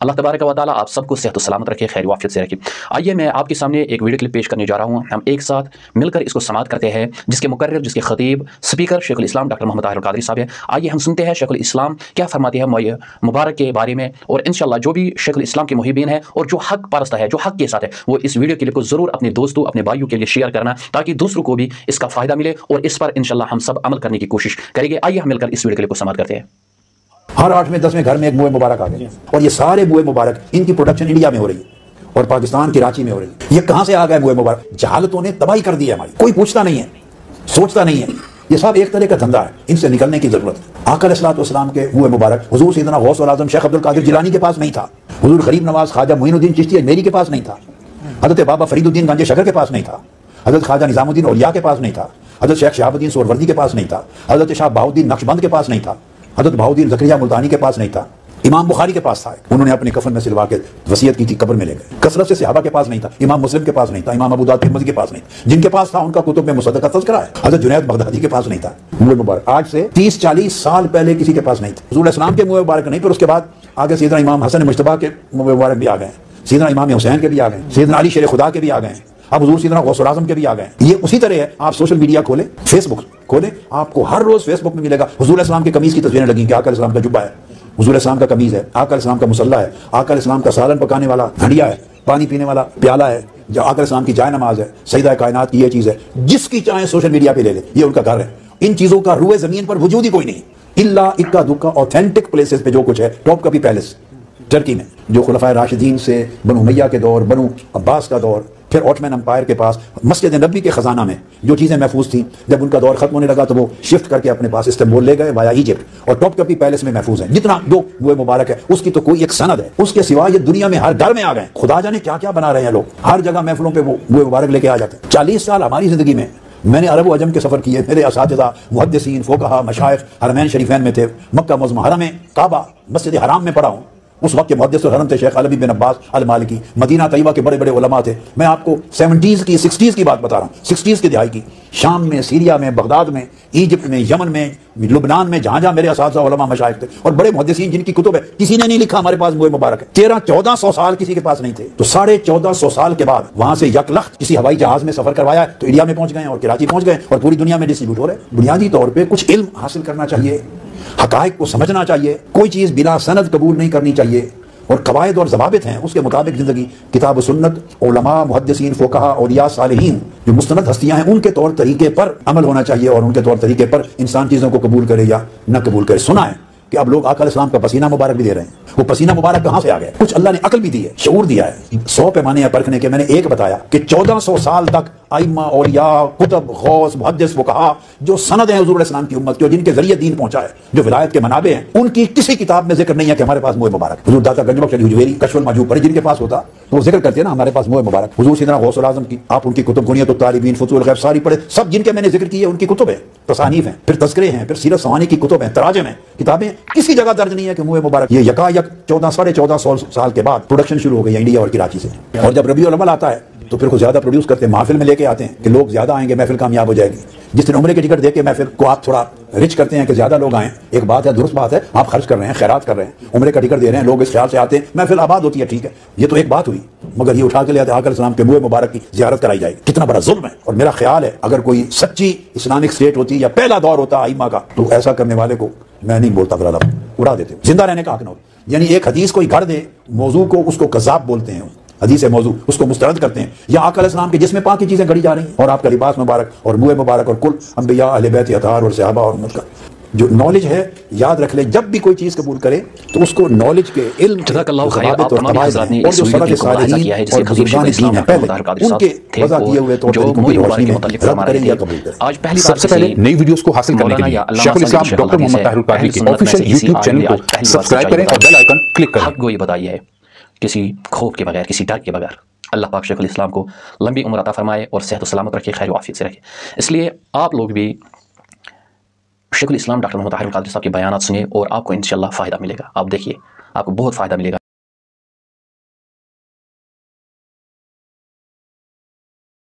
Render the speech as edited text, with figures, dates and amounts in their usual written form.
अल्लाह तबारक व तआला आप सबको सेहत व सलामत रखे, खैर वाफियत से रखे। आइए मैं आपके सामने एक वीडियो क्लिप पेश करने जा रहा हूँ। हम एक साथ मिलकर इसको समाअत करते हैं, जिसके मुकर्रिर, जिसके खतीब, स्पीकर शेखुल इस्लाम डॉक्टर मोहम्मद ताहिर अल कादरी साहब है। आइए हम सुनते हैं शेखुल इस्लाम क्या फरमाते हैं मुबारक के बारे में, और इंशाअल्लाह जो भी शेखुल इस्लाम के मुहिबीन है और जो हक परस्त है, जो हक के साथ है, वो इस वीडियो क्लिप को ज़रूर अपने दोस्तों, अपने भाइयों के लिए शेयर करना, ताकि दूसरों को भी इसका फ़ायदा मिले और इस पर इंशाअल्लाह हम सब अमल करने की कोशिश करेंगे। आइए हम मिलकर इस वीडियो क्लिप को समाअत करते हैं। हर 8वें 10वें घर में एक मुए मुबारक आ गए, और ये सारे मुए मुबारक, इनकी प्रोडक्शन इंडिया में हो रही है और पाकिस्तान कराची में हो रही है। ये कहां से आ गए मुए मुबारक? जहालतों ने तबाही कर दी है हमारी। कोई पूछता नहीं है, सोचता नहीं है। ये सब एक तरह का धंधा है, इनसे निकलने की जरूरत है। आका अलैहिस्सलाम के मुए मुबारक हुजूर सैयदना गौसुल आज़म शेख अब्दुल कादिर जिलानी के पास नहीं था, हुजूर गरीब नवाज ख्वाजा मोइनुद्दीन चिश्ती अजमेरी के पास नहीं था, हजरत बाबा फरीदुद्दीन गंजे शकर के पास नहीं था, हजरत ख्वाजा निजामुद्दीन औलिया के पास नहीं था, हजरत शेख शहाबुद्दीन सोहरवर्दी के पास नहीं था, हजरत शाह बहाउद्दीन नक्शबंद के पास नहीं था, हजरत बहाउद्दीन ज़करिया मुल्तानी के पास नहीं था, इमाम बुखारी के पास था। उन्होंने अपने कफन में सिलवा के वसीयत की थी, कब्र में ले गए। कसरत से सहाबा के पास नहीं था, इमाम मुस्लिम के पास नहीं था, इमाम अबू दाऊद तिरमिज़ी के पास नहीं था। जिनके पास था उनका कुतुब में मुसद्दक़ का तज़किरा है। हजरत जुनैद बगदादी के पास नहीं था। मुए मुबारक आज से 30-40 साल पहले किसी के पास नहीं था। हुज़ूर इस्लाम के मुए मुबारक नहीं, फिर उसके बाद आगे सैयदना इमाम हसन मुश्तबा के मुए मुबारक भी आ गए, सैयदना इमाम हुसैन के भी आ गए, सैयदना अली शेर खुदा के भी आ गए, अब हुजूर सैयदना गौसुल आज़म के भी आ गए। ये उसी तरह है। आप सोशल मीडिया खोले, फेसबुक खोले, आपको हर रोज फेसबुक में मिलेगा हुजूर इस्लाम की कमीज की तस्वीरें लगी कि आका इस्लाम का जुब्बा है, हुजूर इस्लाम का कमीज है, आका इस्लाम का मुसल्ला है, आका इस्लाम का सालन पकाने वाला हंडिया है, पानी पीने वाला प्याला है, जो आका इस्लाम की जाय नमाज है, सईदा कायनात की ये चीज है। जिसकी चाहे सोशल मीडिया पे ले ले, ये उनका घर है। इन चीजों का रूए जमीन पर वजूद ही कोई नहीं, इल्ला इक्का दुक्का ऑथेंटिक प्लेसेस पे जो कुछ है। टॉप कपी पैलेस टर्की में, जो खुलफाए राशिदीन से बनु उमैया के दौर, बनु अब्बास का दौर, फिर ऑटमैन एम्पायर के पास मस्जिद नबी के खजाना में जो चीज़ें महफूज थी, जब उनका दौर खत्म होने लगा तो वो शिफ्ट करके अपने पास इस्तांबुल ले गए वाया इजिप्ट, और टॉप कपी पैलेस में महफूज है। जितना दो मुए मुबारक है उसकी तो कोई एक सनद है, उसके सिवा ये दुनिया में हर घर में आ गए। खुदा जाने क्या क्या बना रहे हैं लोग, हर जगह महफिलों पे वो मुए मुबारक लेके आ जाते हैं। 40 साल हमारी जिंदगी में मैंने अरब व अजम के सफर किए। मेरे असातिज़ा मुहद्दिसीन फोकहा मशाइख हरमैन शरीफैन में थे, मक्का मुअज़्ज़म हरम में, काबा मस्जिद हराम में पढ़ा हूँ। उस वक्त के मुहद्दिस हरम थे शेख अलवी बिन अब्बास अल मालिकी। मदीना तैयबा के बड़े बड़े उलमा थे। मैं आपको 70s की 60s की बात बता रहा हूँ, 60s की दिहाई की। शाम में, सीरिया में, बगदाद में, इजिप्ट में, यमन में, लुबनान में, जहां जहां मेरे असातिज़ा उलमा मशाइख थे और बड़े मुहद्दिसीन जिनकी कुतुब है, किसी ने नहीं लिखा हमारे पास मुए मुबारक है। 1300-1400 साल किसी के पास नहीं थे, तो 1450 साल के बाद वहां से यकलख्त किसी हवाई जहाज में सफर करवाया तो इंडिया में पहुंच गए और कराची पहुंच गए और पूरी दुनिया में डिस्ट्रीब्यूट हो रहे। बुनियादी तौर पर कुछ इल्म हासिल करना चाहिए, हकायक को समझना चाहिए, कोई चीज बिना सनद कबूल नहीं करनी चाहिए, और कवायद और ज़वाबित हैं उसके मुताबिक ज़िंदगी। किताब सुन्नत, उलमा, मुहद्दिसीन, फ़ुक़हा, औलिया, सालिहीन जो मुस्तनद हस्तियां हैं, उनके तौर तरीके पर अमल होना चाहिए और उनके तौर तरीके पर इंसान चीज़ों को कबूल करे या न कबूल करे। सुना है कि अब लोग आका इस्लाम का पसीना मुबारक भी दे रहे हैं। वो पसीना मुबारक कहाँ से आ गया? कुछ अल्लाह ने अकल भी दी है, शऊर दिया है। 100 पैमाने या परखने के मैंने एक बताया कि 1400 साल तक आइम्मा, औलिया, कुतुब, गौस, मुहद्दिस, फुक़हा जो सनद हैं हुज़ूर इस्लाम की उम्मत के, जिनके जरिए दीन पहुंचा है, जो विलायत के मनाबे हैं, उनकी किसी किताब में जिक्र नहीं है कि हमारे पास मुए मुबारक। हुज़ूर दाता गंजबख्श अली हुजवेरी कश्फुल मजूब पढ़ी, जिनके पास होता तो वो जिक्र करते हैं ना हमारे पास मुए मुबारक। हुज़ूर सैयदना गौसुल आज़म की आप उनकी कुतुब गुनियत तालिबीन, फुतूल गैब सारी पढ़े, सब जिनके मैंने जिक्र किए उनकी कुतुब है, तसानीफ हैं, फिर तज़किरे हैं, फिर सीरत सवानी की कुतुब हैं, तराजिम हैं, किताबें। किसी जगह दर्ज नहीं है कि मुए मुबारक। ये यकायक 1400-1450 साल के बाद प्रोडक्शन शुरू हो गई है इंडिया और कराची से। और जब रबीउल अव्वल आता है तो फिर कुछ ज्यादा प्रोड्यूस करते हैं, महफिल में लेके आते हैं कि लोग ज्यादा आएंगे, महफिल कामयाब हो जाएगी। जिस दिन उम्रे की टिकट देके महफिल को आप थोड़ा रिच करते हैं कि ज्यादा लोग आए, एक बात है, दुरुस्त बात है, आप खर्च कर रहे हैं, खैरात कर रहे हैं, उम्रे का टिकट दे रहे हैं, लोग इस ख्याल से आते हैं, महफिल आबाद होती है, ठीक है, ये तो एक बात हुई। मगर ये उठा के ले आते आका इस्लाम के मुए मुबारक की ज़ियारत कराई जाएगी, कितना बड़ा जुल्म है। और मेरा ख्याल है अगर कोई सच्ची इस्लामिक स्टेट होती या पहला दौर होता आइमा का, तो ऐसा करने वाले को मैं नहीं बोलता फिर उड़ा देते, जिंदा रहने का हक न हो। यानी एक हदीस कोई घर दे, मौजू को उसको कज़ाब बोलते हैं, हदीस है मौजू, उसको मुस्तरद करते हैं, या आका अलैहिस्सलाम के जिसमें पाक की चीजें गढ़ी जा रही हैं, और आपका लिबास मुबारक और मुए मुबारक और कुल अंबिया, अहले बैत, अतार और सहाबा और उम्मत का जो नॉलेज है, याद रख ले, जब भी कोई चीज कबूल करे तो उसको नॉलेज के इल्म उनके सबसे पहले नई वीडियोस को हासिल करने के लिए शेखुल इस्लाम डॉक्टर मोहम्मद ताहिर अल कादरी के ऑफिशियल यूट्यूब चैनल को सब्सक्राइब करें और बेल आइकन क्लिक करें। हक गोई बताई है, किसी खौफ के बगैर, किसी डर के बगैर। अल्लाह पाक शेखुल इस्लाम को लंबी उम्र अता फरमाए और सेहत व सलामत रखे, खैर वाफियत से रखे। इसलिए आप लोग भी शेखुल इस्लाम डॉक्टर मोहम्मद ताहिर अल कादरी साहब के बयानात सुनिए और आपको इंशाअल्लाह फ़ायदा मिलेगा। आप देखिए, आपको बहुत फ़ायदा मिलेगा।